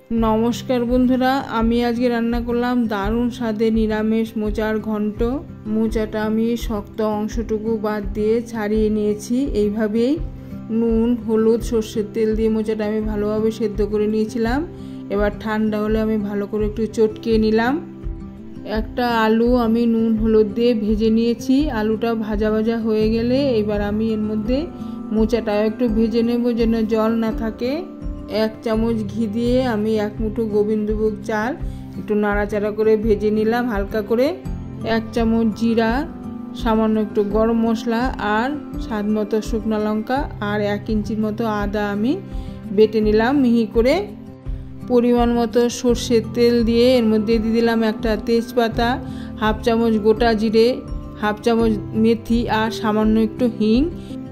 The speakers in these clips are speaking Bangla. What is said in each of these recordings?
নমস্কার বন্ধুরা, আমি আজকে রান্না করলাম দারুণ স্বাদের নিরামিষ মোচার ঘন্ট। মোচাটা আমি শক্ত অংশটুকু বাদ দিয়ে ছাড়িয়ে নিয়েছি। এইভাবেই নুন, হলুদ, সর্ষের তেল দিয়ে মোচাটা আমি ভালোভাবে সেদ্ধ করে নিয়েছিলাম। এবার ঠান্ডা হলে আমি ভালো করে একটু চটকিয়ে নিলাম। একটা আলু আমি নুন হলুদ দিয়ে ভেজে নিয়েছি। আলুটা ভাজা ভাজা হয়ে গেলে এবার আমি এর মধ্যে মোচাটাও একটু ভেজে নেব যেন জল না থাকে। 1 চামচ ঘি দিয়ে আমি 1 মুঠো গোবিন্দভোগ চাল একটু নাড়াচাড়া করে ভেজে নিলাম হালকা করে। 1 চামচ জিরা, সামান্য একটু গরম মশলা আর স্বাদ মতো শুকনো লঙ্কা আর 1 ইঞ্চির মতো আদা আমি বেটে নিলাম মিহি করে। পরিমাণ মতো সর্ষের তেল দিয়ে এর মধ্যে দিয়ে দিলাম একটা তেজপাতা, 1/2 চামচ গোটা জিরে, 1/2 চামচ মেথি আর সামান্য একটু হিং।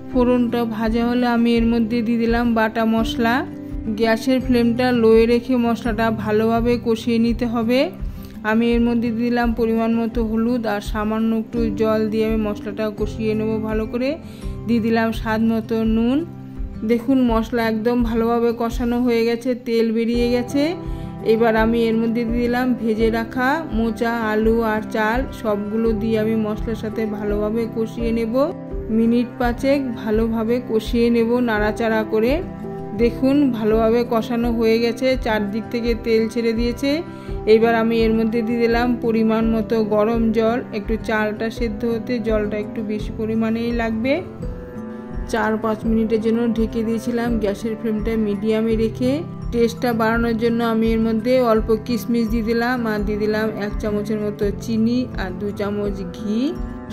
ফোড়নটা ভাজা হলে আমি এর মধ্যে দিয়ে দিলাম বাটা মশলা। গ্যাসের ফ্লেমটা লোয়ে রেখে মশলাটা ভালোভাবে কষিয়ে নিতে হবে। আমি এর মধ্যে দিলাম পরিমাণ মতো হলুদ আর সামান্য একটু জল দিয়ে আমি মশলাটা কষিয়ে নেব ভালো করে। দিয়ে দিলাম স্বাদ মতো নুন। দেখুন মশলা একদম ভালোভাবে কষানো হয়ে গেছে, তেল বেরিয়ে গেছে। এবার আমি এর মধ্যে দিয়ে দিলাম ভেজে রাখা মোচা, আলু আর চাল, সবগুলো দিয়ে আমি মশলার সাথে ভালোভাবে কষিয়ে নেব। মিনিট 5 ভালোভাবে কষিয়ে নেব নাড়াচাড়া করে। দেখুন ভালোভাবে কষানো হয়ে গেছে, চারদিক থেকে তেল ছেড়ে দিয়েছে। এবার আমি এর মধ্যে দিয়ে দিলাম পরিমাণ মতো গরম জল। একটু চালটা সেদ্ধ হতে জলটা একটু বেশি পরিমাণেই লাগবে। 4-5 মিনিটের জন্য ঢেকে দিয়েছিলাম গ্যাসের ফ্লেমটা মিডিয়ামে রেখে। টেস্টটা বাড়ানোর জন্য আমি এর মধ্যে অল্প কিশমিশ দিয়ে দিলাম আর দিয়ে দিলাম 1 চামচের মতো চিনি আর 2 চামচ ঘি,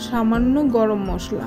সামান্য গরম মশলা।